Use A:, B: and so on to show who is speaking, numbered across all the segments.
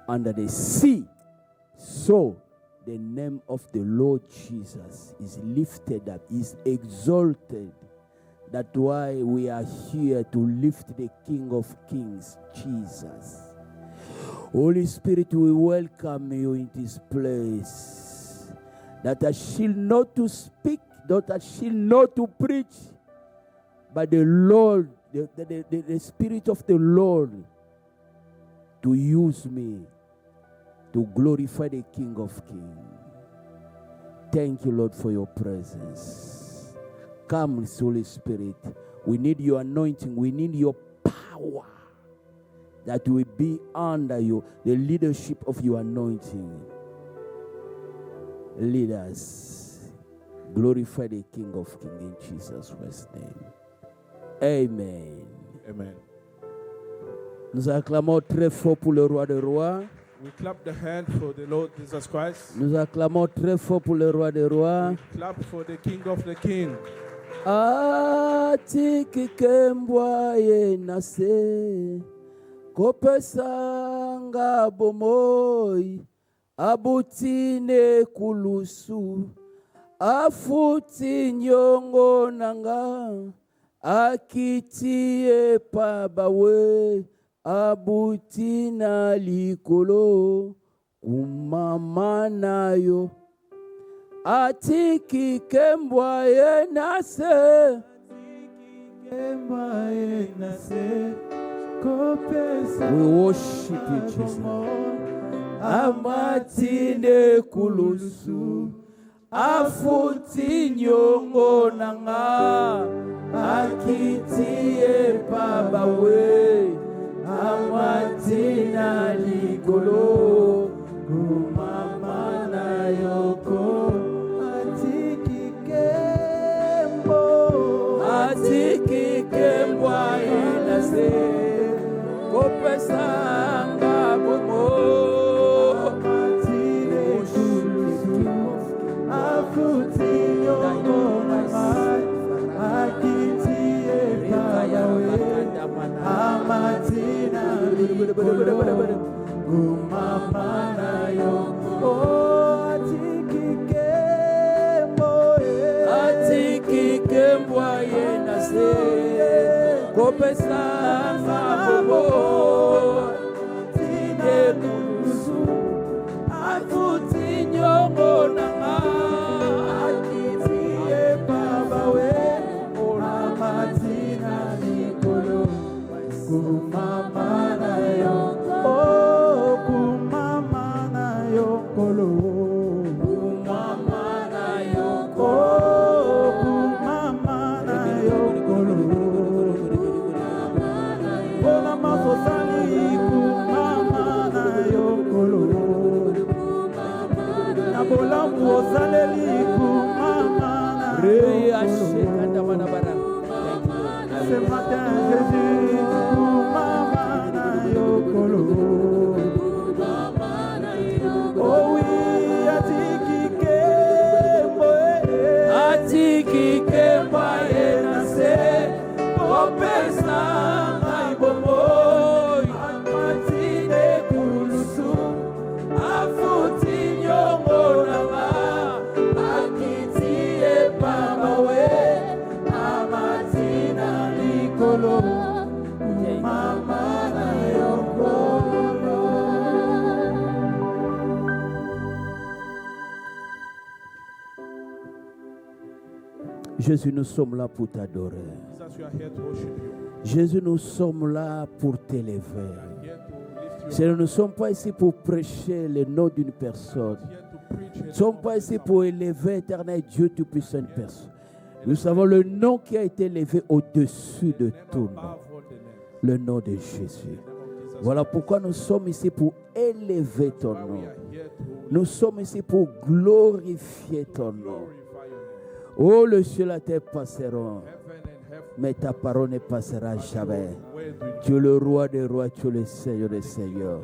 A: under the sea. So the name of the Lord Jesus is lifted up, is exalted. That's why we are here to lift the King of Kings, Jesus. Holy Spirit, we welcome you in this place. That I shall not to speak, that I shall not to preach, but the Lord, the Spirit of the Lord, to use me to glorify the King of Kings. Thank you, Lord, for your presence. Come, Holy Spirit. We need your anointing. We need your power. That we be under you, the leadership of your anointing. Lead us. Glorify the King of Kings in Jesus Christ's name. Amen.
B: Amen.
A: Nous acclamons très fort pour le roi des rois.
B: We clap the hand for the Lord Jesus Christ.
A: Nous acclamons très fort pour le roi des rois.
B: We clap for the King of the King.
A: Atikikembwa yenase kopesanga bomoi abutine kulusu afuti nyongo nanga akitie pabawe abutina likolo kumama nayo atiki kembwa yenase we worship you, Jesus. Amatine kulusu afuti nyongo nanga akitie pabawe amatina likolo kumama na yoko atiki kembwa inase kopesanga bomo amatine kulusu afuti nyongo nanga akitie pabawe amatina likolo kumama na yoko atiki kembwa yenase kopesanga bobo tine kulusu afuti nyongo nanga akitie pabawe amatina likolo kumama na yoko kumama na yokolo kumama na yoko kumama na yokolo bona mafosali kumama na yokolo na bolamu osaleli kumama na yokolo. Ce matin, Jésus, kumama na yokolo. Oh oui, atiki kembo yenase kopesa maibomo amatine kulusu afuti nyongo nanga akitie pabawe amatina likolo kumama na yokolo. Jésus, nous sommes là pour t'adorer.
B: Jesus, we are here to worship you.
A: Jésus, nous sommes là pour t'élever.
B: We are here to lift you
A: Seigneur,
B: up.
A: nous ne sommes pas ici pour prêcher le nom d'une personne.
B: We are here to preach
A: Nous ne sommes pas ici pour élever éternel Dieu Tout-Puissant une personne. Nous savons le nom qui a été élevé au-dessus de tout nom. Le nom de Jésus. Voilà pourquoi nous sommes ici pour élever ton nom. Nous sommes ici pour glorifier ton nom. Oh, le ciel et la terre passeront, mais ta parole ne passera jamais. Tu es le roi des rois, tu es le Seigneur des seigneurs.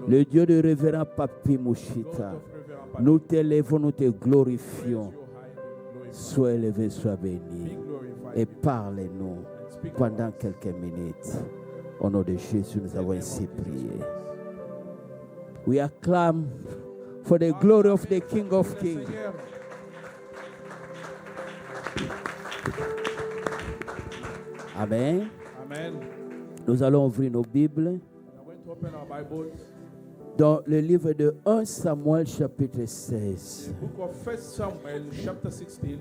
A: Le Dieu de révérend Papi Mouchita. Nous t'élevons, nous te glorifions. Sois élevé, sois béni. Et parlez-nous pendant quelques minutes. Au nom de Jésus, nous avons ainsi prié. We acclaim for the glory of the King of Kings.
B: Seigneur.
A: Amen.
B: Amen.
A: Nous allons ouvrir nos Bibles
B: We are going to open our Bibles.
A: dans le livre de 1 Samuel chapitre 16.
B: The book of 1 Samuel, chapter 16.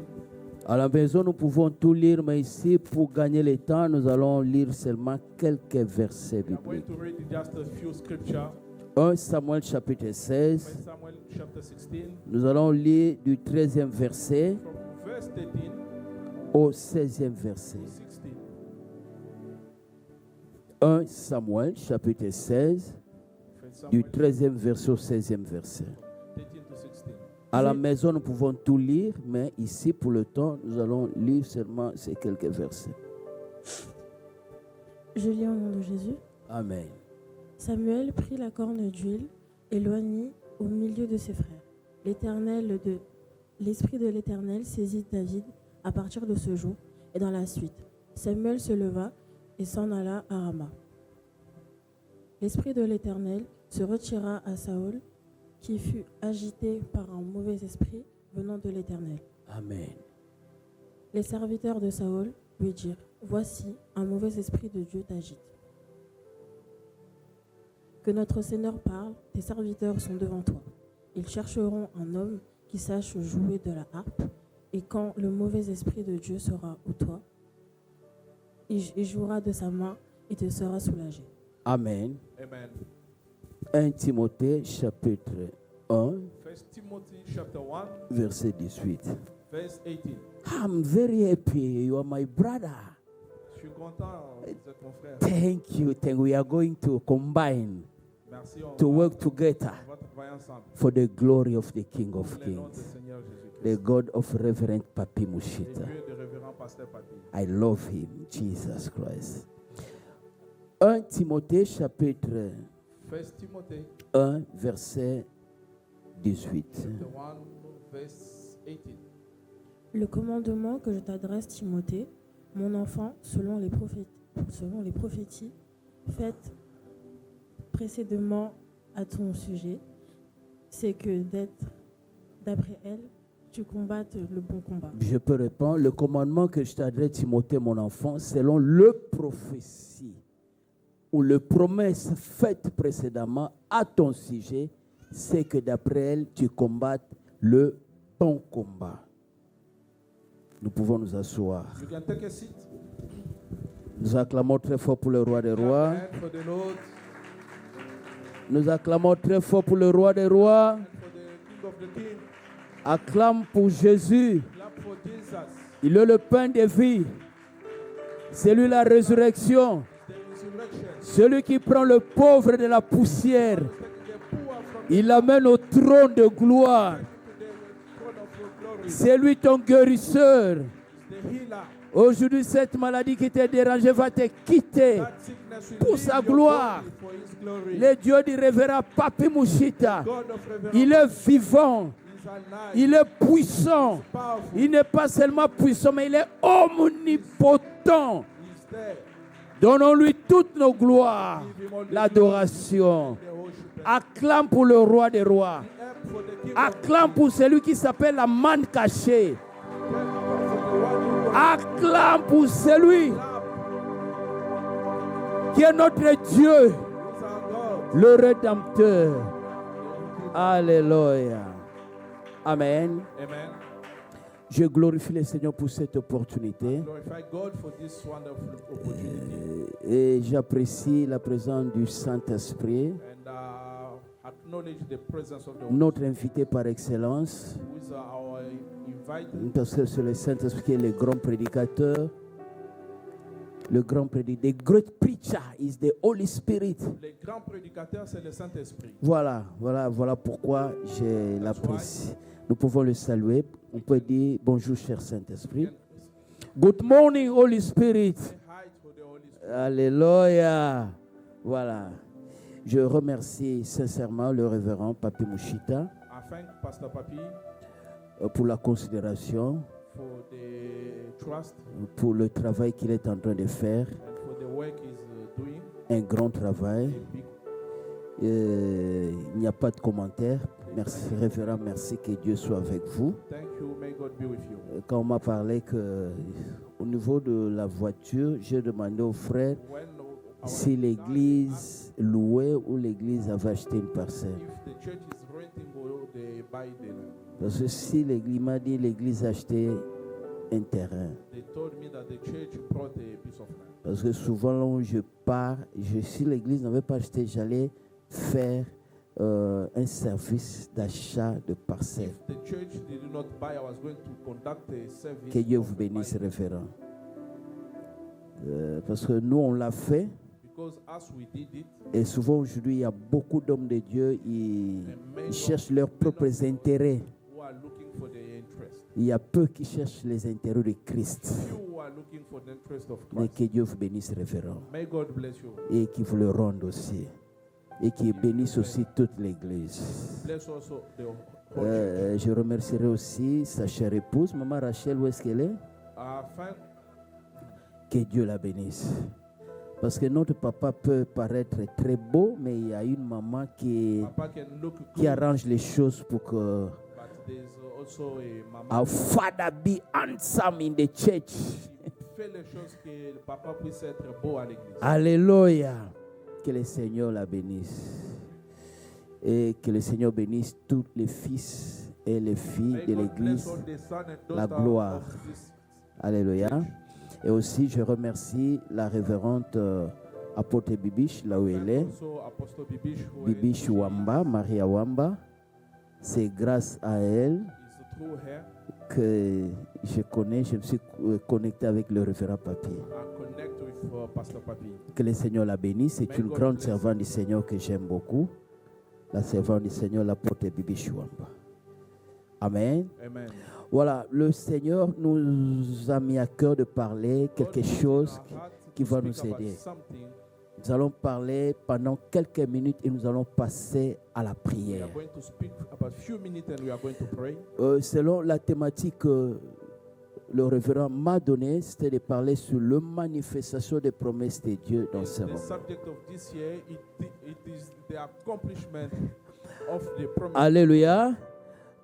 A: À la maison, nous pouvons tout lire, mais ici, pour gagner le temps, nous allons lire seulement quelques versets
B: We are going
A: bibliques.
B: to read just a few scriptures.
A: 1 Samuel chapitre
B: 1
A: 16,
B: Samuel, chapter 16.
A: nous allons lire du 13e verset
B: From verse 13
A: au 16e verset.
B: to 16.
A: 1 Samuel chapitre 16,
B: 1
A: du
B: Samuel
A: 13e verset au 16e verset.
B: 13 to 16.
A: À la maison, nous pouvons tout lire, mais ici, pour le temps, nous allons lire seulement ces quelques versets.
C: Je lis au nom de Jésus.
A: Amen.
C: Samuel prit la corne d'huile et l'oignit au milieu de ses frères. L'esprit de l'Éternel saisit David à partir de ce jour et dans la suite. Samuel se leva et s'en alla à Rama. L'Esprit de l'Éternel se retira à Saül, qui fut agité par un mauvais esprit venant de l'Éternel.
A: Amen.
C: Les serviteurs de Saül lui dirent : Voici, un mauvais esprit de Dieu t'agite. Que notre Seigneur parle, tes serviteurs sont devant toi. Ils chercheront un homme qui sache jouer de la harpe, et quand le mauvais esprit de Dieu sera au toi, il jouera de sa main et te sera soulagé.
A: Amen.
B: Amen.
A: 1 Timothée chapitre 1,
B: 1 Timothy, chapter 1,
A: verset 18.
B: verse 18.
A: I'm very happy. You are my brother.
B: Je suis content, vous êtes mon frère.
A: Thank you. We are going to combine
B: Merci, on
A: to
B: va,
A: work together
B: on va travailler ensemble.
A: for the glory of the King of
B: Pour le nom du
A: Kings,
B: Seigneur Jésus-Christ.
A: the God of Reverend Papi
B: Et
A: Mushita.
B: Dieu de révérend pasteur Papi.
A: I love him, Jesus Christ. 1 Timothée chapitre
B: 1 Timothy,
A: 1, verset 18.
B: chapter 1, verse 18.
C: Le commandement que je t'adresse, Timothée, mon enfant, selon les prophéties faites précédemment à ton sujet, c'est que d'après elle, tu combattes le bon combat.
A: Je peux répondre, le commandement que je t'adresse, Timothée, mon enfant, selon le prophétie ou le promesse faite précédemment à ton sujet, c'est que d'après elle, tu combattes le bon combat. Nous pouvons nous asseoir.
B: You can take a seat.
A: Nous acclamons très fort pour le roi des rois.
B: Clap for the Lord
A: Nous acclamons très fort pour le roi des rois.
B: and for the King of the King.
A: Acclame pour Jésus.
B: Clap for Jesus,
A: Il est le pain de vie. C'est lui la résurrection.
B: the resurrection.
A: Celui qui prend le pauvre de la poussière.
B: Taking the poor from
A: Il l'amène au trône de gloire.
B: to the throne of your glory.
A: C'est lui ton guérisseur.
B: The healer.
A: Aujourd'hui, cette maladie qui te dérangeait va te quitter.
B: That sickness will
A: Pour
B: leave
A: sa
B: your
A: gloire.
B: body for his glory.
A: Le Dieu du révérend Papi Mushita.
B: God of reverence
A: Il est vivant.
B: is alive.
A: Il est puissant.
B: Powerful.
A: Il n'est pas seulement puissant, mais il est omnipotent.
B: He's there.
A: Donnons-lui toutes nos gloires, l'adoration.
B: The worship.
A: Acclame pour le roi des rois.
B: Help for the King of
A: Acclame pour celui qui s'appelle la manne cachée. Acclame pour celui qui est notre Dieu, le Rédempteur. Alléluia. Amen.
B: Amen.
A: Je glorifie le Seigneur pour cette opportunité
B: Glorify God for this wonderful opportunity
A: et j'apprécie la présence du Saint-Esprit,
B: and acknowledge the presence of the Holy
A: notre invité par excellence,
B: Spirit, who is our invited.
A: parce que c'est le Saint-Esprit qui est le grand prédicateur. Le grand prédicateur. The great preacher is the Holy Spirit.
B: Le grand prédicateur, c'est le Saint-Esprit.
A: Voilà pourquoi je l'apprécie. Nous pouvons le saluer. On peut dire bonjour, cher Saint-Esprit. Good morning, Holy Spirit.
B: Say hi to the Holy Spirit.
A: Alléluia. Voilà. Je remercie sincèrement le révérend Papi Mushita
B: I thank Pastor Papi
A: pour la considération,
B: for the trust
A: pour le travail qu'il est en train de faire.
B: and for the work he's doing.
A: Un grand travail.
B: A big
A: Il n'y a pas de commentaire. Merci, révérend, merci, que Dieu soit avec vous.
B: Thank you. May God be with you.
A: Quand on m'a parlé que au niveau de la voiture, j'ai demandé au frère
B: When
A: si l'église louait ou l'église avait acheté une parcelle.
B: if the church is renting or they buy the land,
A: Parce que si l'église il m'a dit l'église a acheté un terrain.
B: they told me that the church brought a piece of land.
A: Parce que souvent là où je pars, si l'église n'avait pas acheté, j'allais faire un service d'achat de parcelles.
B: If the church did not buy, I was going to conduct a service.
A: Que Dieu
B: of
A: vous bénisse,
B: buying.
A: révérend. Parce que nous, on l'a fait.
B: Because as we did it,
A: Et souvent aujourd'hui, il y a beaucoup d'hommes de Dieu, ils cherchent leurs propres intérêts.
B: who are looking for their interest.
A: Il y a peu qui cherchent les intérêts de Christ.
B: Few who are looking for the interest of
A: Mais
B: Christ.
A: que Dieu vous bénisse, révérend.
B: May God bless you.
A: Et qu'il vous le rende aussi. Et qu'il bénisse aussi toute l'église.
B: Bless also the whole church.
A: Je remercierai aussi sa chère épouse, Maman Rachel, où est-ce qu'elle est?
B: Afin
A: Que Dieu la bénisse. Parce que notre papa peut paraître très beau, mais il y a une maman qui
B: Papa can look
A: qui
B: good,
A: arrange les choses pour que
B: but there's also a mama
A: our father be handsome in the church.
B: qui fait les choses que le papa puisse être beau à l'église.
A: Alléluia. Que le Seigneur la bénisse. Et que le Seigneur bénisse tous les fils et les filles
B: May
A: de
B: God bless
A: l'église.
B: all the sons and
A: La
B: daughters
A: gloire.
B: of this
A: Alléluia. Et aussi, je remercie la révérende apôtre Bibiche, là où elle est.
B: Also Apostle Bibish, who
A: Bibiche
B: is
A: Wamba, Maria Wamba. C'est grâce à elle
B: through her
A: que je me suis connecté avec le révérend Papier.
B: and connect with Pastor Papi.
A: Que le Seigneur la bénisse. C'est
B: May
A: une
B: God
A: grande
B: bless
A: servante du Seigneur que j'aime beaucoup. La servante du Seigneur, l'apôtre Bibiche Wamba. Amen.
B: Amen.
A: Voilà, le Seigneur nous a mis à cœur de parler quelque
B: God put in
A: chose
B: our heart
A: qui
B: to
A: va
B: speak
A: nous
B: about
A: aider.
B: something.
A: Nous allons parler pendant quelques minutes et nous allons passer à la
B: We
A: prière.
B: are going to speak about a few minutes and we are going to pray.
A: Selon la thématique que le révérend m'a donnée, c'était de parler sur la manifestation des promesses de Dieu dans ce
B: The
A: moment.
B: subject of this year, it is the accomplishment of the promise.
A: Alléluia.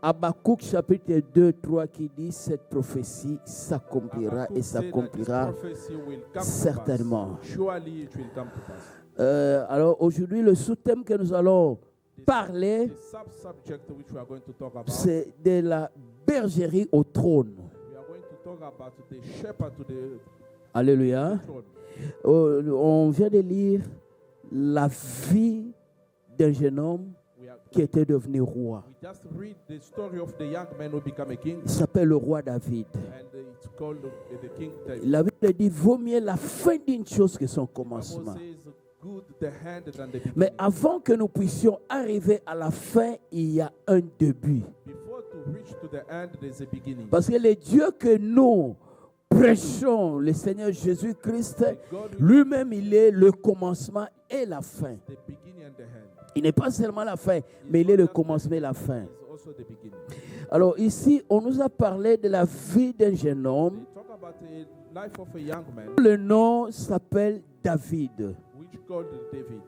A: Habakkuk chapitre 2, 3 qui dit cette prophétie s'accomplira
B: Habakkuk
A: et
B: said that this
A: s'accomplira
B: prophecy will come to
A: certainement.
B: pass. Surely it will come to pass.
A: Alors aujourd'hui, le sous-thème que nous allons parler,
B: The sub-subject which we are going to talk about,
A: c'est de la bergerie au trône.
B: we are going to talk about the shepherd to the
A: Alléluia.
B: throne.
A: On vient de lire la vie d'un jeune homme qui était devenu roi.
B: We just read the story of the young man who became a king,
A: Il s'appelle le roi David.
B: and it's called the king David.
A: La Bible dit vaut mieux la fin d'une chose que son
B: The Bible
A: commencement.
B: says, good the hand than the beginning.
A: Mais avant que nous puissions arriver à la fin, il y a un début.
B: Before to reach to the end, there's a beginning.
A: Parce que le Dieu que nous prêchons, le Seigneur Jésus-Christ,
B: The God who
A: lui-même, il est le commencement et la fin.
B: is the beginning and the end.
A: Il n'est pas seulement la fin, mais il est le commencement et la fin.
B: It's also the beginning.
A: Alors ici, on nous a parlé de la vie d'un jeune homme.
B: They talk about the life of a young man
A: Le nom s'appelle David.
B: which called David.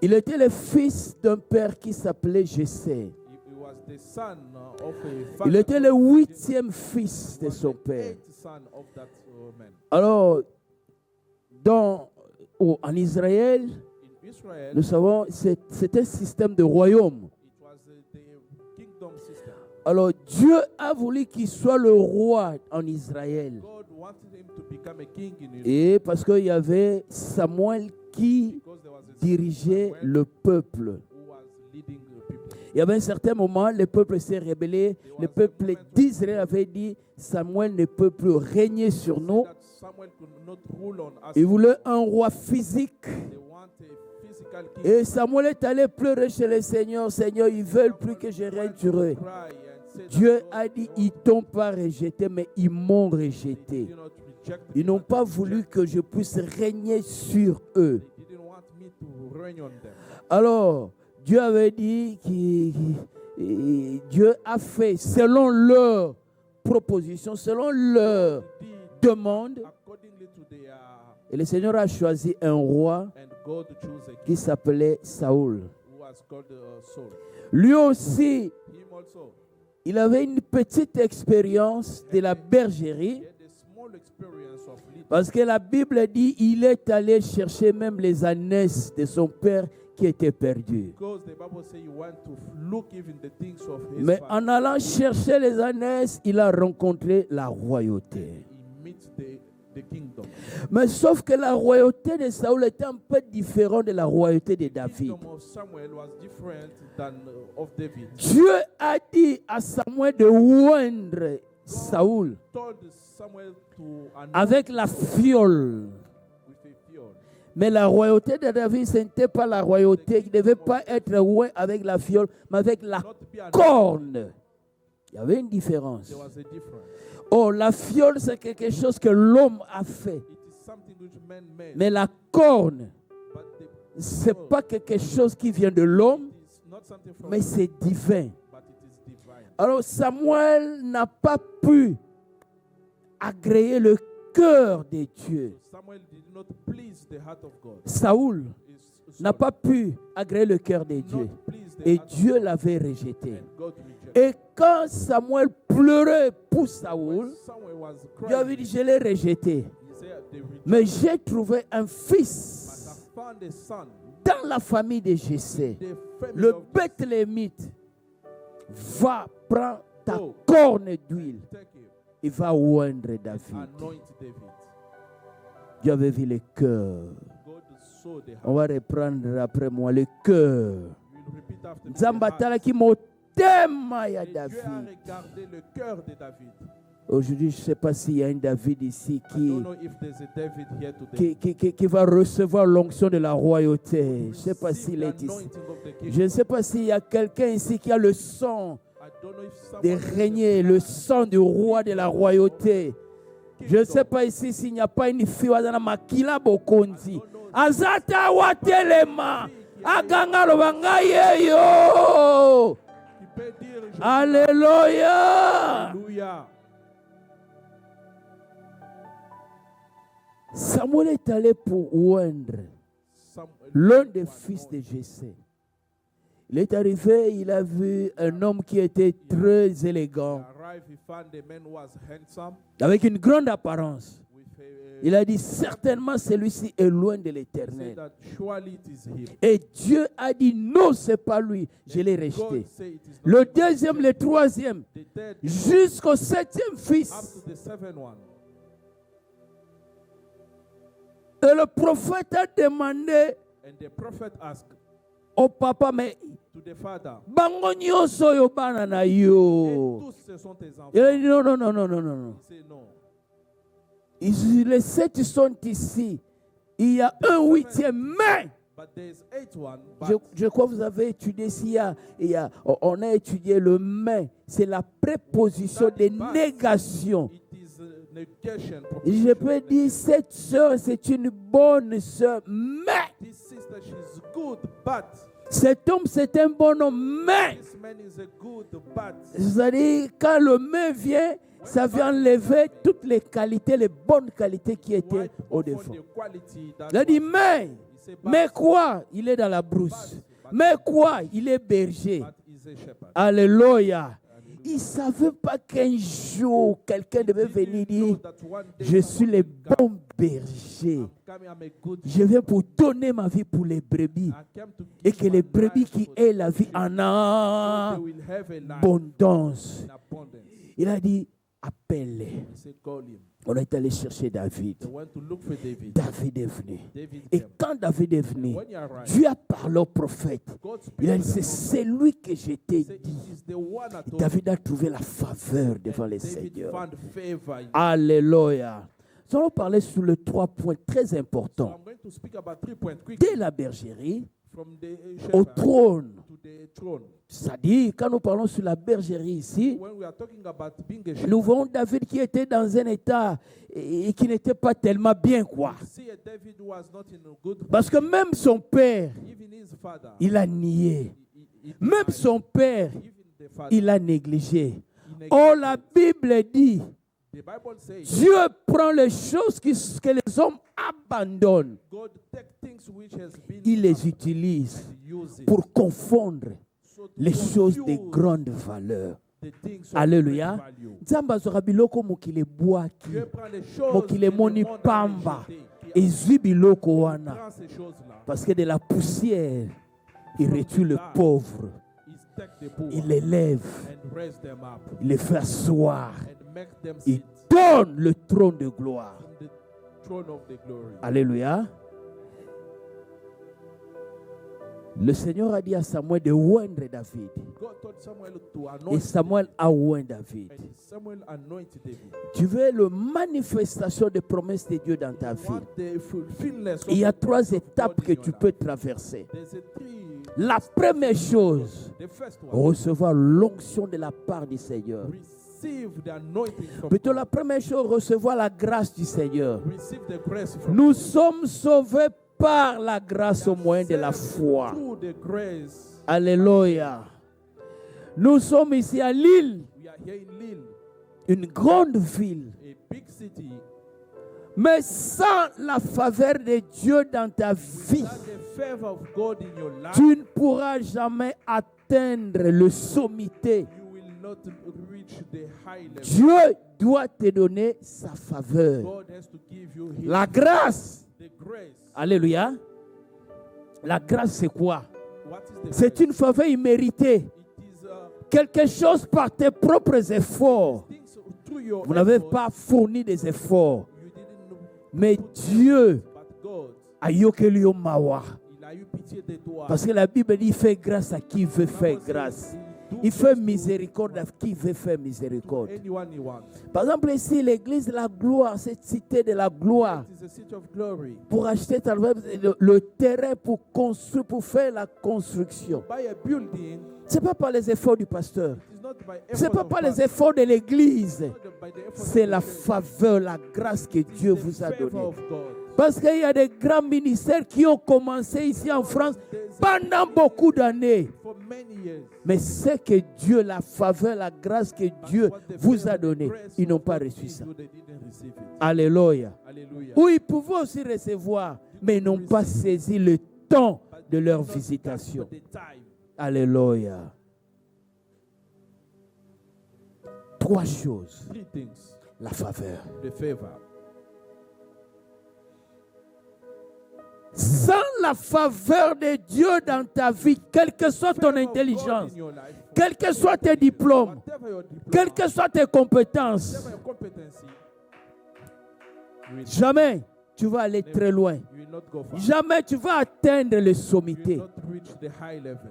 A: Il était le fils d'un père qui s'appelait Jessé.
B: He was the son of a
A: Il
B: father.
A: était le 8e fils
B: He
A: de
B: was
A: son
B: the
A: père.
B: 8th son of that man.
A: Alors, en Israël,
B: In Israel,
A: nous savons, c'est un système de royaume.
B: it was the kingdom system.
A: Alors, Dieu a voulu qu'il soit le roi en Israël.
B: God wanted him to become a king in Israel
A: Et parce qu'il y avait Samuel qui
B: because there was a
A: dirigeait
B: Samuel
A: le peuple.
B: who was leading the people.
A: Il y avait un certain moment, le peuple s'est rébellé. Le peuple d'Israël avait dit, Samuel ne peut plus régner sur nous.
B: That Samuel could not rule on us.
A: Il voulait un roi physique.
B: They want a physical king.
A: Et Samuel est allé pleurer chez le Seigneur. Seigneur, ils veulent plus que je règne sur eux.
B: Cry and say that
A: Dieu
B: God
A: a dit,
B: wants
A: ils t'ont pas rejeté, mais ils m'ont rejeté.
B: you not reject me,
A: Ils n'ont
B: but
A: pas
B: they
A: voulu
B: reject
A: que je puisse régner sur eux.
B: They didn't want me to reign on them.
A: Alors, Dieu avait dit Dieu a fait selon leur proposition, selon leur
B: Did
A: demande.
B: accordingly to their
A: Et le Seigneur a choisi un roi
B: and God chose a king
A: qui s'appelait Saoul.
B: who was called Saul.
A: Lui aussi,
B: Him also,
A: il avait une petite expérience de la bergerie.
B: he had a small experience of leading.
A: Parce que la Bible dit il est allé chercher même les ânesses de son père qui étaient perdus.
B: Because the Bible says you want to look even the things of his
A: Mais
B: father.
A: en allant chercher les ânesses, il a rencontré la royauté.
B: He meets the kingdom.
A: Mais sauf que la royauté de Saül était un peu différente de la royauté de
B: The
A: David.
B: kingdom of Samuel was different than of David.
A: Dieu a dit à Samuel de oindre Saül
B: Told Samuel to anoint
A: avec la fiole.
B: with a fiole.
A: Mais la royauté de David, ce n'était pas la royauté qui ne devait pas être oint avec la fiole, mais avec la
B: Not be anointed.
A: corne. Il y avait une différence.
B: There was a difference.
A: Oh, la fiole, c'est quelque chose que l'homme a fait.
B: It is something which men made.
A: Mais la corne,
B: But
A: ce n'est pas quelque chose qui vient de l'homme,
B: it is not something from
A: mais
B: man,
A: c'est divin.
B: but it is divine.
A: Alors Samuel n'a pas pu agréer le cœur de Dieu.
B: Samuel did not please the heart of God.
A: Saül
B: His
A: n'a
B: son
A: pas pu agréer le cœur de
B: did
A: Dieu.
B: not please the
A: Et
B: heart of
A: Dieu
B: God,
A: l'avait rejeté.
B: and God rejected.
A: Et quand Samuel pleurait pour Saül,
B: When Samuel was
A: Dieu avait
B: crying,
A: dit, je l'ai rejeté.
B: he said, they rejected,
A: Mais j'ai trouvé un
B: but
A: fils
B: I found a son,
A: dans la famille de Jessé.
B: the family
A: Le
B: of
A: Bethlémite va prendre ta
B: Go.
A: corne d'huile.
B: take him,
A: Il va oindre David.
B: anoint David.
A: Dieu avait vu le cœur.
B: God saw the
A: On
B: heart.
A: va reprendre après moi le cœur.
B: We'll repeat after me.
A: Nzambatala
B: The
A: qui motema ya
B: heart. Et Dieu a
A: David.
B: regardé le cœur de David.
A: Aujourd'hui, je ne sais pas s'il y a un David ici
B: I don't know if there's a David here today.
A: qui va recevoir l'onction de la royauté. Je ne sais pas
B: Receive
A: s'il
B: the
A: est ici.
B: anointing of the king.
A: Je ne sais pas s'il y a quelqu'un ici qui a le sang
B: I don't know if
A: de
B: someone has
A: régner,
B: the
A: le sang du roi de la royauté. Je ne sais pas ici s'il n'y a pas une fille wana makila bokonzi. Azata watelema. Aganga lobanga yeyo.
B: qui peut dire je suis
A: Alléluia.
B: Alléluia.
A: Samuel est allé pour oindre
B: Samuel
A: l'un des
B: was
A: fils de
B: anointed.
A: Jessé. Il est arrivé, il a vu un homme qui était très élégant,
B: He arrived, he found a man who was handsome
A: avec une grande apparence.
B: with
A: Il a dit, certainement celui-ci est loin de
B: said
A: l'éternel.
B: that surely it is him.
A: Et Dieu a dit, non, ce n'est pas lui. Je l'ai
B: God
A: rejeté.
B: said it is not
A: Le
B: him.
A: deuxième, le troisième,
B: The third,
A: jusqu'au septième
B: up
A: fils.
B: to the seventh one.
A: Et le prophète a demandé
B: And the prophet asked
A: au papa, mais
B: to the father,
A: bango nyonso oyo bana na
B: et
A: yo.
B: tous ce sont tes enfants.
A: Il a dit, non, non, non, non, non, non, non.
B: He said no.
A: Les 7 sont ici. Il y a un huitième, mais
B: But there is 8 one.
A: je,
B: But
A: je crois que vous avez étudié on a étudié le mais. C'est la préposition de négation.
B: it is a negation.
A: Je peux dire, cette sœur, c'est une bonne sœur, mais
B: This sister, she's good, but
A: cet homme, c'est un bon homme, mais
B: this man is a good, but
A: c'est-à-dire, quand le mais vient, ça vient enlever toutes les qualités, les bonnes qualités qui étaient
B: wipe
A: au
B: off
A: défaut.
B: all the quality that
A: Il a dit,
B: was-
A: mais
B: He said,
A: Mais quoi? Il est dans la brousse. Mais quoi? Il est berger.
B: but he's a shepherd.
A: Alléluia. Il ne savait pas qu'un jour, quelqu'un devait venir
B: Didn't know
A: dire,
B: that one day
A: je suis le
B: someone will come.
A: bon berger.
B: I'm coming, I'm a good
A: Je viens pour donner ma vie pour les brebis.
B: I came to
A: Et
B: give
A: que les
B: my
A: brebis
B: life
A: qui
B: for
A: aient
B: the
A: la vie
B: sheep,
A: en
B: so they will have a life
A: abondance.
B: in abundance.
A: Il a dit, appelle-les.
B: He said, call him.
A: On est allé chercher David.
B: They went to look for David.
A: David est venu.
B: David
A: Et
B: came.
A: quand David est venu,
B: When he arrived,
A: Dieu a parlé au prophète.
B: God
A: Il a
B: spoke
A: dit,
B: to
A: c'est
B: the prophet.
A: celui que je t'ai
B: He said,
A: dit.
B: it is the one I told
A: David
B: you.
A: a trouvé la faveur devant
B: And
A: le
B: David
A: Seigneur.
B: found favor in
A: Alléluia. Nous allons parler sur les 3 points très
B: So
A: importants.
B: I'm going to speak about 3 points quickly.
A: Dès la bergerie
B: From the
A: au
B: shepherd
A: trône.
B: to the throne.
A: C'est-à-dire, quand nous parlons sur la bergerie ici,
B: When we are talking about being a shepherd,
A: nous voyons David qui était dans un état et qui n'était pas tellement bien, quoi.
B: we see a David who was not in a good
A: Parce que même son père,
B: even his father.
A: il a nié.
B: he
A: Même
B: denied.
A: son père,
B: Even the father.
A: il a négligé.
B: he
A: Oh,
B: neglected.
A: la Bible dit,
B: The Bible says
A: Dieu prend les choses que les hommes abandonnent.
B: God take things which has been
A: Il les utilise
B: and use it
A: pour confondre
B: so to
A: les choses de
B: confuse
A: grande valeur.
B: the things of
A: Alléluia.
B: great value.
A: Nzambe azwaka biloko mokili ebwaki,
B: Dieu prend les choses
A: mokili
B: que le
A: emoni
B: monde a
A: pamba,
B: rejetées, qui
A: ezwi biloko wana.
B: prend ces choses-là,
A: Parce que de la poussière, il retue le pauvre,
B: he take the poor
A: il les lève,
B: and raise them up
A: il les fait asseoir,
B: and make them
A: il
B: sit
A: donne le trône de gloire.
B: in the throne of the glory.
A: Alléluia. Le Seigneur a dit à Samuel de oindre David.
B: God told Samuel to
A: Et
B: anoint
A: Samuel a oint David.
B: and Samuel anointed David.
A: Tu veux la manifestation des promesses de Dieu dans ta vie.
B: Want the fulfillment
A: Il y a
B: of the
A: 3
B: promise of
A: étapes
B: God
A: que
B: in your
A: tu
B: life.
A: peux traverser.
B: There's a three.
A: La première chose,
B: The first one,
A: recevoir l'onction de la part du Seigneur.
B: receive the anointing from
A: Plutôt
B: God.
A: la première chose, recevoir la grâce du Seigneur.
B: Receive the grace from
A: Nous
B: God.
A: sommes sauvés par la grâce au moyen de la foi.
B: Through the grace.
A: Alléluia. Nous sommes ici à Lille,
B: We are here in Lille,
A: une grande ville.
B: a big city.
A: Mais sans la faveur de Dieu dans ta vie,
B: Without the favor of God in your life,
A: tu ne pourras jamais atteindre le sommité.
B: you will not reach the high level.
A: Dieu doit te donner sa faveur.
B: God has to give you his
A: La grâce.
B: the grace.
A: Alléluia. La grâce, c'est quoi?
B: What is the
A: C'est
B: grace?
A: une faveur imméritée.
B: It is
A: Quelque chose par tes propres efforts.
B: things through your
A: Vous n'avez
B: efforts,
A: pas fourni des efforts.
B: you didn't
A: Mais
B: put
A: Dieu
B: but God,
A: a yokelio mawa.
B: il a eu pitié de toi.
A: Parce que la Bible dit, il fait grâce à qui veut faire
B: Bible says,
A: grâce.
B: do
A: Il fait
B: grace to
A: miséricorde à qui veut faire miséricorde.
B: anyone he wants.
A: Par exemple, ici, l'église de la gloire, cette cité de la gloire,
B: It is a city of glory.
A: pour acheter le terrain pour construire, pour faire la construction.
B: Buy a building.
A: Ce n'est pas par les efforts du pasteur.
B: It is not by
A: Ce n'est
B: effort
A: pas
B: of
A: par
B: man,
A: les efforts de l'église.
B: not by the effort
A: C'est
B: of
A: la
B: the church.
A: faveur, la grâce que
B: It is
A: Dieu
B: the
A: vous a
B: favor
A: donnée.
B: of God.
A: Parce qu'il y a des grands ministères qui ont commencé ici en France pendant beaucoup d'années.
B: For many years.
A: Mais c'est que Dieu, la faveur, la grâce que Dieu
B: What the
A: vous
B: favor,
A: a donnée,
B: grace
A: ils n'ont
B: of
A: pas
B: God
A: reçu
B: gives
A: ça.
B: you, they didn't receive it.
A: Alléluia.
B: Hallelujah.
A: Ou ils pouvaient aussi recevoir, mais ils n'ont pas saisi le temps de
B: But
A: leur
B: not
A: visitation.
B: for the time.
A: Alléluia. 3 choses.
B: Three things.
A: La faveur.
B: The favor.
A: Sans la faveur de Dieu dans ta vie, quelle que soit ton
B: Favor of God
A: intelligence,
B: in your life,
A: quels que soient tes diplômes,
B: whatever your diploma,
A: quelles que soient tes compétences,
B: whatever your competency, you will,
A: jamais tu vas aller très loin.
B: you will not go far.
A: Jamais tu vas atteindre les
B: You will
A: sommités.
B: not reach the high level.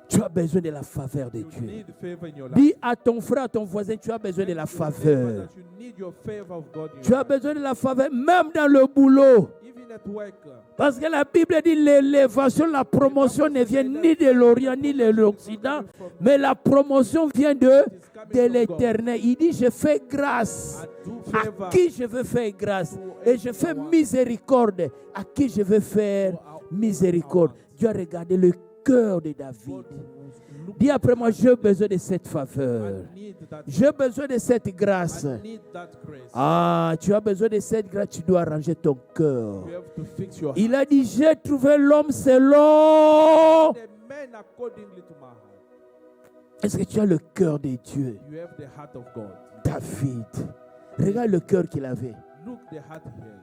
A: Tu as besoin de la faveur de
B: You
A: Dieu.
B: need favor in your life.
A: Dis à ton frère, à ton voisin, tu as besoin de la faveur.
B: You need your favor of God in
A: Tu
B: your
A: as
B: life.
A: besoin de la faveur, même dans le boulot.
B: Even at work,
A: Parce que la Bible dit l'élévation, la promotion ne vient ni de l'Orient ni de l'Occident, mais la promotion vient de l'Éternel. Il dit, je fais grâce.
B: I do
A: À
B: favor
A: qui je veux faire grâce? Et je fais miséricorde. À qui je veux faire miséricorde? Dieu a regardé le cœur de David.
B: God. Look,
A: Dis après moi, j'ai besoin de cette faveur.
B: I need that.
A: J'ai besoin de cette grâce.
B: I need that grace.
A: Ah, tu as besoin de cette grâce, tu dois arranger ton cœur.
B: You have to fix your
A: Il a dit, j'ai trouvé l'homme selon.
B: the man accordingly to my heart.
A: Est-ce que tu as le cœur de Dieu?
B: You have the heart of God.
A: David. Regarde le cœur qu'il avait.
B: Look the heart here.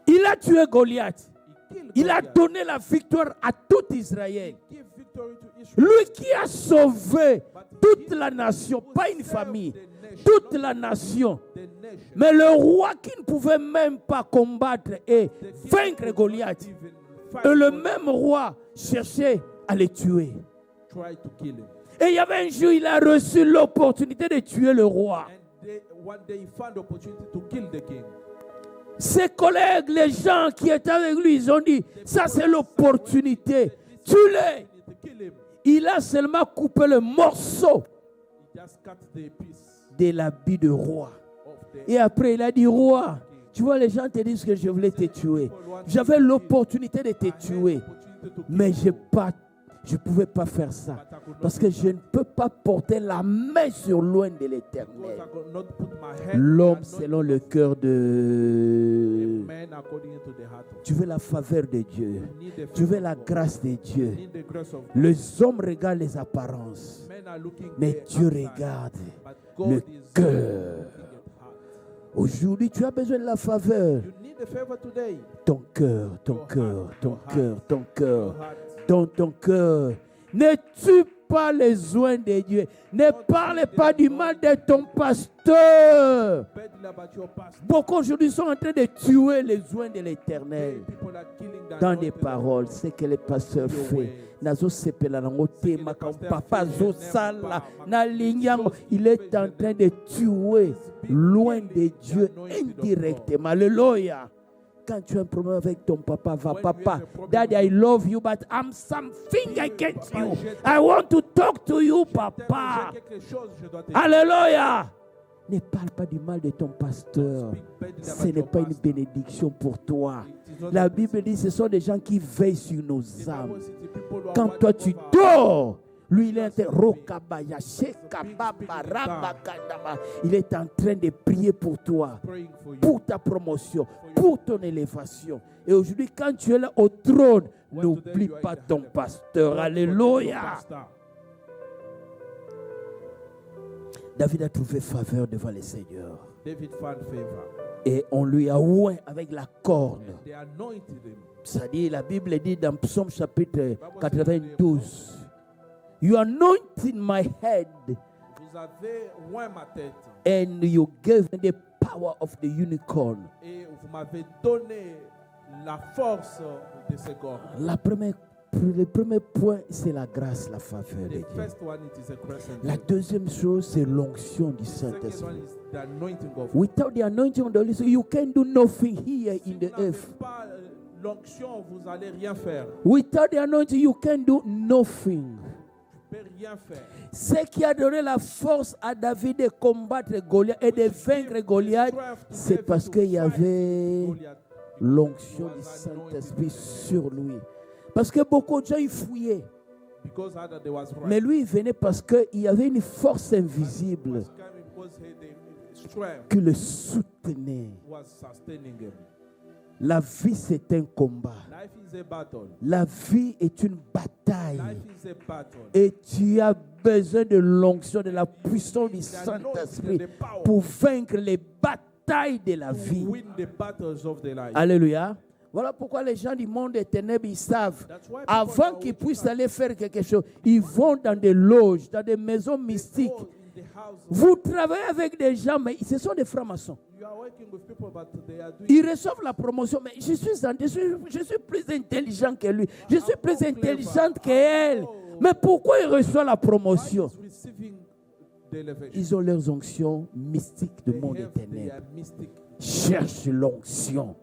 A: Il a tué Goliath.
B: He killed
A: Il a
B: Goliath.
A: donné la victoire à tout Israël.
B: Give victory to Israel.
A: Lui qui a sauvé
B: But
A: toute
B: he
A: la nation,
B: who
A: pas une
B: saved
A: famille,
B: the nation,
A: toute
B: not
A: la nation.
B: the nation.
A: Mais le roi qui ne pouvait même pas combattre et
B: The king
A: vaincre
B: could not
A: Goliath.
B: even fight
A: Et le
B: Goliath,
A: même roi cherchait à le tuer.
B: tried to kill him.
A: Et il y avait un jour, il a reçu l'opportunité de tuer le roi.
B: And one day he found the opportunity to kill the king.
A: Ses collègues, les gens qui étaient avec lui, ils ont dit, ça c'est l'opportunité. Tue-le.
B: You need to kill him.
A: Il a seulement coupé le morceau
B: He just cut the piece
A: de l'habit de roi.
B: of the
A: Et après, il a dit, roi, tu vois, les gens te disent que je voulais te tuer. J'avais l'opportunité de te tuer, mais je ne pouvais pas faire ça. Parce que je ne peux pas porté la main sur loin de
B: Because
A: l'Éternel.
B: I could not put my hand
A: L'homme
B: and not
A: selon le cœur de...
B: man according to the heart of
A: Tu veux la faveur de Dieu.
B: You need the
A: Tu veux
B: favor
A: la
B: of God.
A: grâce de Dieu.
B: You need the grace of God.
A: Les hommes regardent les apparences,
B: Men are looking
A: mais
B: the
A: Dieu
B: outside,
A: regarde
B: but God
A: le
B: is
A: cœur.
B: looking at heart.
A: Aujourd'hui, tu as besoin de la faveur.
B: You need the favor today.
A: Ton cœur, ton
B: Your
A: cœur,
B: heart,
A: ton
B: your
A: cœur,
B: heart,
A: ton
B: Your
A: cœur,
B: heart.
A: ton cœur. Ne tue pas les oins de Dieu. Ne parle pas du mal de ton pasteur.
B: Badly about your pastor.
A: Beaucoup aujourd'hui sont en train de tuer les oins de l'Éternel.
B: People are killing the
A: Dans des
B: anointed
A: paroles, c'est que le pasteur
B: Your
A: fait.
B: ways.
A: Nazo sepela nango tema
B: pasteur
A: comme papa
B: fait,
A: zo
B: n'aime
A: sala
B: pas.
A: na linyango. Il est en train de tuer loin de Dieu indirectement. Alléluia. Quand tu as un problème avec ton papa, va
B: When you
A: papa.
B: have a problem
A: Daddy, I love you, but I'm something against you. I want to talk to you, papa.
B: J'ai quelque chose, je dois te
A: Alléluia. Ne parle pas du mal de ton pasteur.
B: speak badly
A: Ce
B: about
A: n'est
B: your
A: pas une
B: pastor.
A: bénédiction pour toi.
B: It is not
A: La
B: a
A: Bible dit ce sont des gens qui veillent sur nos
B: The
A: âmes.
B: Bible says the people who are
A: Quand toi
B: watching
A: tu
B: over
A: dors, lui il est Rokabaya, Shekababa, Rabakandama. Il est en train de prier pour toi,
B: praying for you.
A: pour ta promotion, pour ton élévation. Et aujourd'hui, quand tu es là au trône,
B: When
A: n'oublie
B: today you are
A: pas
B: in the
A: ton
B: heaven,
A: pasteur.
B: don't forget your
A: Alléluia.
B: pastor.
A: David a trouvé faveur devant le Seigneur.
B: David found favor.
A: Et on lui a oint avec la corne.
B: And they anointed him.
A: C'est-à-dire, la Bible dit dans Psaume chapitre 92, You anointed my head
B: Vous avez oint ma tête
A: and you gave me the power of the unicorn.
B: et vous m'avez donné la force de ce corps.
A: Le premier point, c'est la grâce, la faveur de
B: The
A: Dieu.
B: first one, it is a grace and
A: La
B: gift.
A: deuxième chose, c'est l'onction du
B: The second one
A: Saint-Esprit.
B: is the anointing of
A: Without the anointing of the Holy Spirit, you can do nothing here
B: Si
A: in
B: vous
A: the
B: n'avez
A: earth.
B: pas l'onction, vous n'allez rien faire.
A: Without the anointing, you can do nothing.
B: Vous ne pouvez rien faire.
A: Ce qui a donné la force à David de combattre Goliath et de vaincre Goliath, c'est parce qu'il y avait l'onction du Saint-Esprit sur lui. Parce que beaucoup de gens y fouillaient.
B: Because either there was
A: Mais lui, il venait parce qu'il y avait une force invisible
B: was coming because the strength
A: qui le soutenait.
B: was sustaining him.
A: La vie, c'est un combat.
B: Life is a battle.
A: La vie est une bataille.
B: Life is a battle.
A: Et tu as besoin de l'onction, de la puissance du Saint-Esprit pour vaincre les batailles de la
B: To
A: vie.
B: win the battles of the life.
A: Alléluia. Voilà pourquoi les gens du monde des ténèbres, ils savent.
B: That's why people
A: Avant
B: now
A: qu'ils
B: which
A: puissent
B: are
A: aller faire quelque chose, ils vont dans des loges, dans des maisons mystiques.
B: go in the houses.
A: Vous travaillez avec des gens, mais ce sont des francs-maçons.
B: You are working with people, but they are doing.
A: Ils reçoivent la promotion, mais je suis plus intelligent que lui. Je suis plus intelligente qu'elle. Mais pourquoi ils reçoivent la
B: Why
A: promotion?
B: is receiving the elevation?
A: Ils ont leurs onctions mystiques du
B: They
A: monde des
B: have
A: ténèbres.
B: their mystic.
A: Cherche l'onction.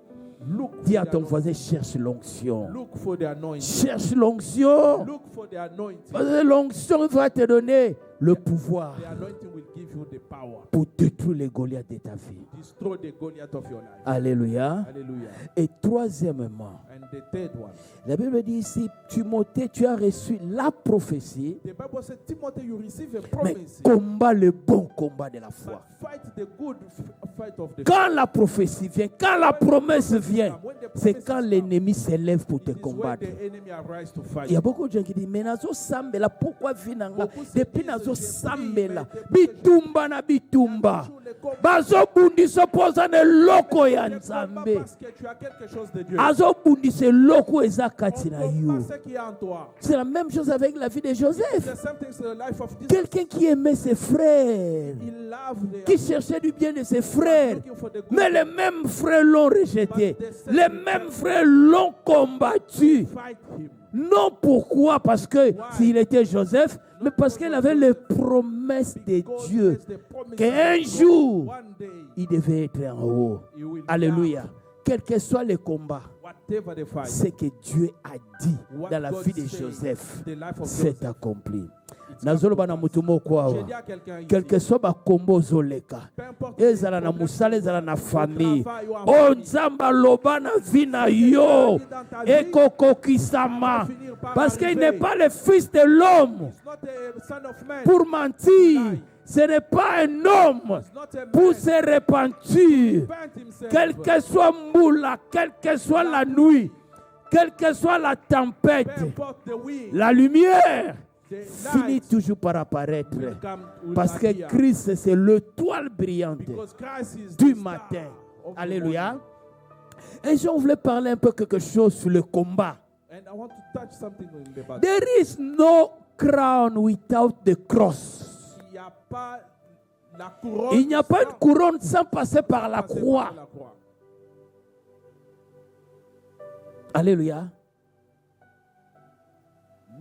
B: Look
A: Dis à
B: for the
A: ton
B: anointing.
A: voisin, cherche l'onction.
B: Look for the anointing.
A: Cherche l'onction.
B: Look for the anointing.
A: Parce que l'onction va te donner le pouvoir
B: The anointing will give you the power
A: pour détruire les Goliaths de ta vie.
B: to destroy the Goliath of your life.
A: Alléluia.
B: Hallelujah.
A: Et troisièmement,
B: And the third one,
A: la Bible dit ici, Timothée, tu as reçu la prophétie,
B: the Bible said, Timothy, you receive a
A: mais
B: promise,
A: combat le bon combat de la
B: but
A: foi.
B: fight the good fight of the
A: Quand la prophétie vient, quand la promesse vient,
B: When the
A: c'est
B: promises
A: quand
B: come,
A: l'ennemi s'élève pour te
B: it is when
A: combattre.
B: the enemy arise to fight.
A: Il y a beaucoup de gens qui disent, mais nazo sambela, pourquoi vinanga?
B: Beaucoup se
A: Depuis
B: disent,
A: nazo
B: j'ai
A: sambela,
B: pris, mais depuis
A: bitumba na bitumba.
B: Sur les combats,
A: Bazobundisa poza ne loko ya
B: les combats
A: nzambe.
B: parce que tu as quelque chose de Dieu.
A: Azobundisa loko eza
B: On
A: kati na
B: combat
A: yo.
B: ce qui est en toi.
A: C'est la même chose avec la vie de
B: The
A: Joseph.
B: same thing in the life of this.
A: Quelqu'un qui aimait ses frères,
B: He loved
A: qui cherchait du bien de ses frères.
B: looking for the good.
A: Mais les mêmes frères l'ont rejeté. Les mêmes frères l'ont combattu.
B: Fight him.
A: Non pourquoi, parce que s'il était Joseph, mais parce qu'il avait les promesses de
B: God
A: Dieu.
B: has the promise
A: Qu'un
B: of God.
A: jour,
B: One day
A: il devait être en haut.
B: he will be
A: Alléluia.
B: up.
A: Quel que soit le combat,
B: whatever they fight,
A: ce que Dieu a dit
B: what
A: dans la
B: God
A: vie de
B: said,
A: Joseph,
B: the life of
A: c'est
B: Joseph,
A: accompli.
B: it's
A: Nazoloba na
B: come to
A: mutu moko
B: pass. J'ai
A: awa.
B: dit à quelqu'un ici,
A: Quel que soit bakombo ozoleka,
B: peu importe
A: ezala
B: les
A: na
B: problèmes
A: musala, ezala na
B: au
A: famille,
B: travail ou en
A: o
B: famille,
A: nzamba loba na vie na yo ekokokisama, parce qu'il n'est pas le fils de l'homme
B: it's not a son of man,
A: pour mentir, ce n'est pas un homme
B: it's not a
A: pour
B: man
A: se repentir.
B: repent himself.
A: Quelle que soit moula, quelle que soit la nuit, quelle que soit la tempête,
B: Peu importe the wind,
A: la lumière
B: the
A: finit
B: light
A: toujours par apparaître.
B: will come, will
A: Parce que
B: appear.
A: Christ, c'est l'étoile brillante
B: Because Christ is
A: du
B: the star
A: matin.
B: of the
A: Alléluia.
B: morning.
A: Et je voulais parler un peu quelque chose sur le combat.
B: And I want to touch something in the battle.
A: There is no crown without the cross.
B: Il n'y a pas la couronne.
A: Il n'y a pas de
B: sans
A: couronne sans passer par la
B: passer
A: croix.
B: par la croix.
A: Alléluia.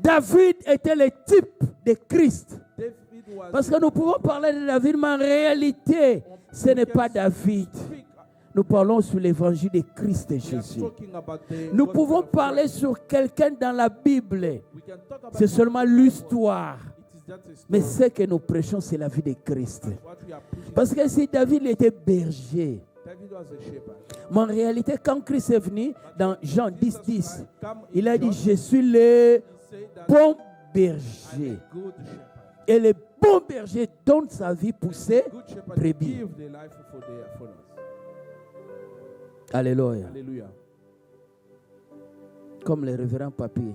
A: David était le type de Christ.
B: David was
A: Parce que nous pouvons parler de David, mais en réalité, ce n'est pas David.
B: speak.
A: Nous parlons sur l'évangile de Christ
B: We are
A: Jésus.
B: talking about the
A: Nous
B: gospel
A: pouvons
B: of
A: parler
B: Christ.
A: sur quelqu'un dans la Bible.
B: We can talk about
A: C'est seulement l'histoire.
B: It is just a story.
A: Mais ce que nous prêchons, c'est la vie de Christ.
B: What we are preaching.
A: Parce que si David était berger,
B: David was a shepherd.
A: mais en réalité, quand Christ est venu, dans Jean 10, 10,
B: Come in
A: il a dit,
B: John,
A: je suis le
B: he said that
A: bon
B: I'm
A: berger.
B: a good shepherd.
A: Et le bon berger donne sa vie pour ses
B: Good shepherd
A: brebis.
B: give the life for their followers.
A: Alléluia.
B: Hallelujah.
A: Comme le révérend Papi,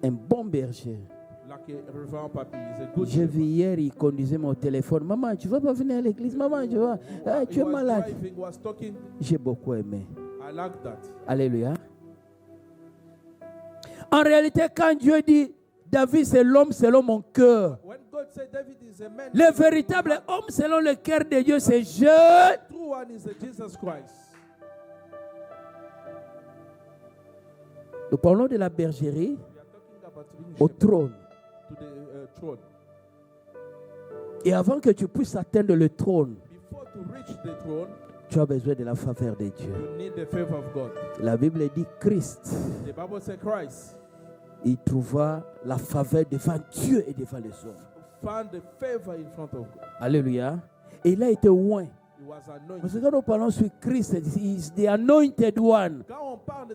A: un bon berger.
B: Like a Reverend Papi is a good
A: J'ai
B: shepherd.
A: vu hier, il conduisait mon téléphone. Maman, tu ne vas pas venir à l'église. Maman, tu vas. Ah, tu
B: He
A: es
B: was
A: malade.
B: driving, was talking.
A: J'ai beaucoup aimé.
B: I like that.
A: Alléluia. En réalité, quand Dieu dit, David, c'est l'homme selon mon cœur.
B: When God said David is a man,
A: Le véritable homme selon le cœur de Dieu, c'est je.
B: the true one is Jesus Christ.
A: Nous parlons de la bergerie
B: We are talking about being
A: au
B: shepherd
A: trône.
B: to the throne.
A: Et avant que tu puisses atteindre le trône,
B: Before to reach the throne,
A: tu as besoin de la faveur de Dieu.
B: you need the favor of God.
A: La Bible dit Christ,
B: The Bible says Christ
A: il trouva la faveur devant Dieu et devant les hommes.
B: found the favor in front of God.
A: Alléluia. Et il a été loin.
B: He was
A: Parce
B: anointed.
A: que quand nous parlons sur Christ, he is the anointed one.
B: Quand on parle de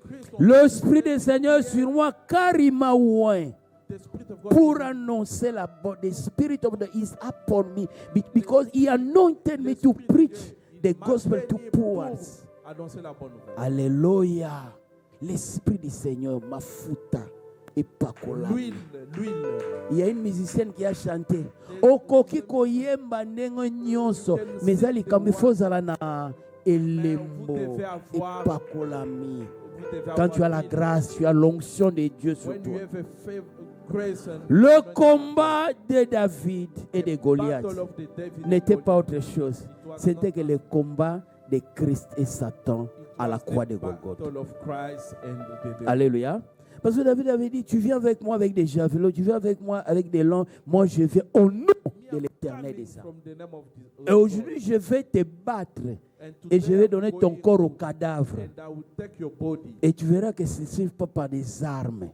B: Christ,
A: L'Esprit du Seigneur sur moi, car il m'a oint
B: the Spirit of God
A: pour annoncer la bonne. The Spirit of God is upon me because he anointed me to preach the gospel to poor.
B: annoncer la bonne nouvelle.
A: Alléluia. L'Esprit du Seigneur m'a fouta et pakola.
B: L'huile.
A: Il y a une musicienne qui a chanté. Okoki koyemba ndenge nyonso. Mais ali kamifozala na elembo et pakolami.
B: Vous devez
A: Quand tu as
B: avoir
A: la grâce, tu as l'onction de Dieu sur
B: when you
A: toi.
B: have a favor, grace and
A: Le combat de David et de Goliath
B: battle of the David
A: n'était
B: and
A: pas
B: Goliath.
A: autre chose. C'était que le combat de Christ et Satan à la croix de Golgotha.
B: Battle of Christ and the
A: Alléluia. Parce que David avait dit, tu viens avec moi avec des javelots, tu viens avec moi avec des lances, moi je viens au nom de l'Éternel des armées.
B: From the name of the
A: Et aujourd'hui, je vais te battre
B: And
A: et
B: today
A: je vais
B: I'm
A: donner
B: going
A: ton corps au
B: to-
A: cadavre.
B: And I will take your body.
A: Et tu verras que ce ne sont pas par des armes,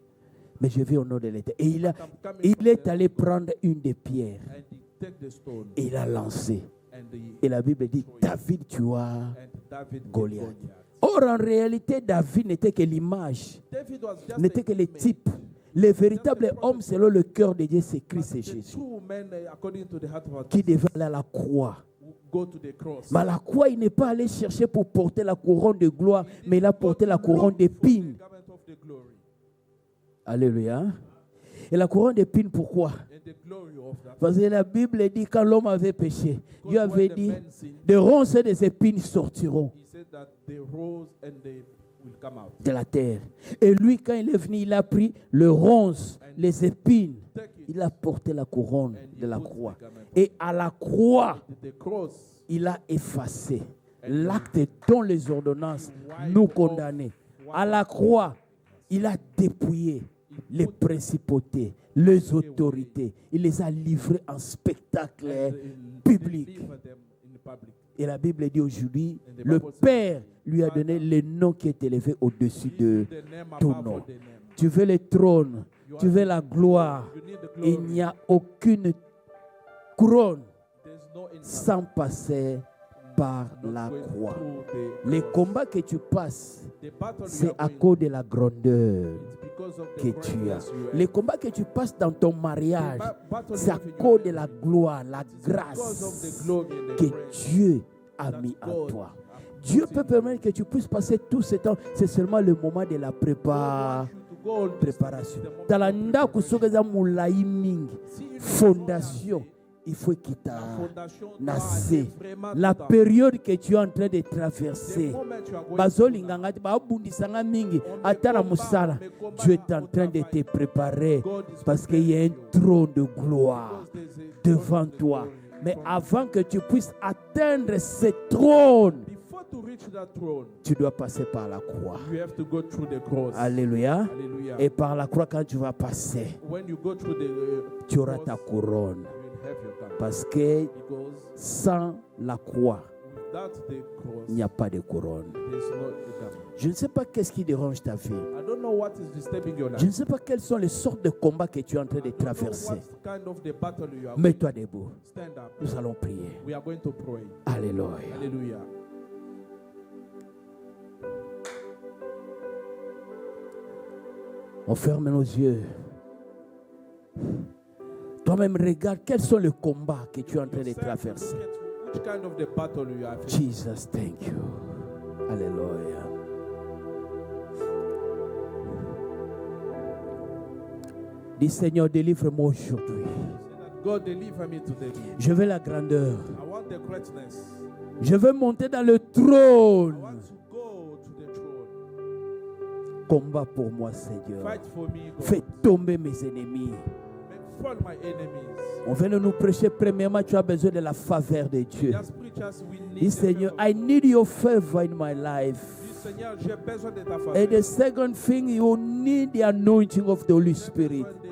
A: mais je vais au nom de l'Éternel. Et
B: I'm coming
A: il
B: from
A: est
B: the-
A: allé prendre une des pierres
B: And he take the stone.
A: et il a lancé.
B: And he-
A: Et la Bible dit, David tua
B: and David killed
A: Goliath. Or, en réalité, David n'était que l'image,
B: David was just
A: n'était
B: a
A: que le
B: man.
A: type. Le véritable homme selon le cœur de Dieu, c'est Christ et
B: But the
A: Jésus,
B: true man, according to the heart of
A: qui
B: God,
A: devait aller à la croix.
B: go to the cross.
A: Mais à la croix, il n'est pas allé chercher pour porter la couronne de gloire, mais il a porté la couronne d'épines.
B: Garment of the glory.
A: Alléluia. Et la couronne d'épines, pourquoi?
B: And the glory of that.
A: Parce que la Bible dit, quand l'homme avait péché, Dieu
B: Because
A: avait
B: when the
A: dit,
B: man sinned,
A: des ronces et des épines sortiront
B: he said that the rose and they will come out.
A: de la terre. Et lui, quand il est venu, il a pris le ronce, les épines.
B: Take it
A: Il a porté la couronne
B: and he
A: de la
B: put
A: croix.
B: the garment.
A: Et à la croix,
B: The cross,
A: il a effacé l'acte dont les ordonnances nous condamnaient. À la croix, il a dépouillé les principautés, les autorités. Il les a livrées en spectacle
B: and
A: public.
B: deliver them in public.
A: Et la Bible dit aujourd'hui,
B: And the
A: le
B: Bible says,
A: Père lui a donné le nom qui est élevé au-dessus
B: Give
A: de
B: you the name
A: ton
B: above
A: nom.
B: all the name.
A: Tu veux le trône,
B: You
A: tu
B: are-
A: veux la gloire.
B: You need the
A: Il
B: glory.
A: n'y a aucune couronne
B: There's no income
A: sans passer par
B: not
A: la
B: going
A: croix.
B: through the
A: Les
B: cross.
A: combats que tu passes,
B: The battle you
A: c'est
B: are
A: à
B: going
A: cause de la grandeur
B: It's because of the
A: que tu as.
B: greatness you have.
A: Les combats que tu passes dans ton
B: The
A: mariage,
B: battle
A: c'est
B: you
A: à
B: have in
A: cause
B: your
A: de la
B: marriage.
A: gloire, la
B: It's because of
A: grâce
B: the glory and the
A: que
B: grace
A: Dieu a
B: that
A: mis en
B: God
A: toi.
B: has
A: Dieu
B: put
A: peut
B: in
A: permettre que tu puisses passer tout ce temps. C'est seulement le moment de la
B: God
A: préparation.
B: wants you to go all this time.
A: Préparation.
B: It's the moment
A: Tala
B: of
A: ndako
B: preparation.
A: soki eza molai mingi,
B: Si une
A: fondation,
B: maison
A: il faut
B: a
A: kita
B: la fondation
A: na
B: doit
A: se.
B: aller vraiment
A: La
B: tout à fait.
A: période que tu es en train de
B: The
A: traverser,
B: moment you are going
A: bazolinganga te babundisanga mingi ata na mosala, Dieu est en train de te préparer
B: God is
A: parce qu'il y a un trône de gloire
B: because there's a
A: devant
B: throne of
A: toi.
B: glory
A: Mais
B: from-
A: avant que tu puisses atteindre ce trône,
B: Before to reach that throne,
A: tu dois passer par la croix.
B: you have to go through the cross.
A: Alléluia.
B: Hallelujah.
A: Et par la croix, quand tu vas passer,
B: When you go through the
A: tu auras
B: cross,
A: ta couronne.
B: you will have your crown.
A: Parce que
B: Because
A: sans la croix,
B: without the cross,
A: il n'y a pas de couronne.
B: there's no crown.
A: Je ne sais pas qu'est-ce qui dérange ta vie.
B: I don't know what is disturbing your life.
A: Je ne sais pas quelles sont les sortes de combats que tu es en train de
B: I don't know
A: traverser.
B: what kind of the battle you are
A: Mets-toi debout.
B: Stand up.
A: Nous allons prier.
B: We are going to pray.
A: Alléluia.
B: Hallelujah.
A: On ferme nos yeux. Toi-même, regarde quels sont les combats que tu es en train de
B: Yourself,
A: traverser.
B: look at which kind of the battle you are facing.
A: Jesus, thank you. Alléluia. Dis Seigneur, délivre-moi aujourd'hui.
B: Say that God deliver me today.
A: Je veux la grandeur.
B: I want the greatness.
A: Je veux monter dans le
B: I
A: trône.
B: want to go to the throne.
A: Combat pour moi, Seigneur.
B: Fight for me, God.
A: Fais tomber mes ennemis.
B: Make fall my enemies.
A: On vient de nous prêcher. Premièrement, tu as besoin de la faveur de Dieu.
B: Just preachers, we need
A: Dis
B: the
A: Seigneur,
B: favor.
A: I need your favor in my life.
B: Dis, Seigneur, j'ai besoin de ta faveur.
A: And the second thing, you need the anointing of the Holy
B: J'ai
A: Spirit.
B: besoin de-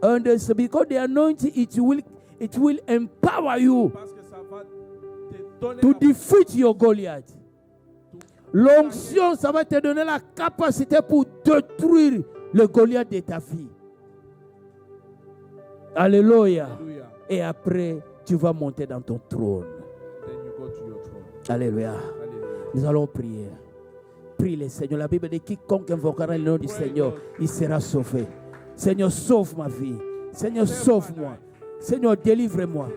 A: And because the anointing, it will empower you
B: Parce que ça va te donner
A: to
B: la-
A: defeat your Goliath. L'onction, ça va te donner la capacité pour détruire le Goliath de ta vie. Alléluia.
B: Hallelujah.
A: Et après, tu vas monter dans ton trône.
B: Then you go to your throne.
A: Alléluia.
B: Hallelujah.
A: Nous allons prier. Prie le Seigneur. La Bible dit quiconque invoquera le nom du Seigneur, il sera sauvé. Seigneur, sauve ma vie. Seigneur, sauve-moi. Seigneur, délivre-moi.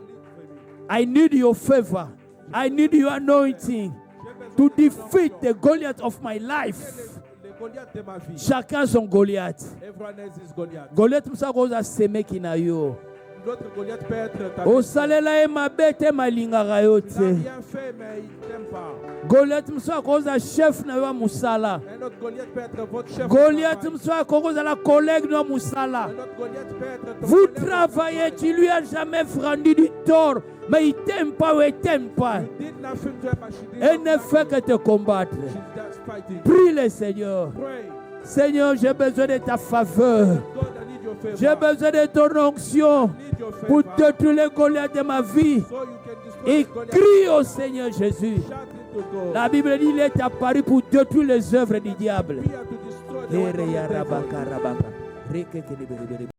A: I need your favor. I need your anointing to defeat the Goliath of my life.
B: Le Goliath de ma vie.
A: Chacun son Goliath.
B: Everyone else is Goliath.
A: Goliath msa koza seme kina yo.
B: L'autre Goliath peut être ta
A: Osalela ye mabe te malingaka yo
B: Il n'a
A: te.
B: rien fait, mais il t'aime pas.
A: Goliath msa koza chef na yo ya musala.
B: Un autre Goliath peut être votre chef.
A: Goliath
B: de travail.
A: msa koza la collègue na musala.
B: Un autre Goliath peut être ton
A: Vous
B: collègue de
A: travaillez,
B: travail.
A: tu lui as jamais rendu du tort, mais il t'aime pas ou il t'aime pas.
B: You did nothing to her, but she did
A: Elle
B: not
A: ne fait
B: like
A: que
B: you.
A: te combattre.
B: She's just fighting.
A: Prie le Seigneur.
B: Pray.
A: Seigneur, j'ai besoin de ta faveur.
B: God, I need your favor.
A: J'ai besoin de ton onction
B: I need your
A: pour
B: favor.
A: détruire les Goliaths de ma vie.
B: So you can destroy
A: Et
B: the Goliath.
A: crie au Seigneur Jésus.
B: Shout into God.
A: La Bible dit il est apparu pour détruire les œuvres du diable.
B: We are to destroy the work of the devil.
A: Rabaka.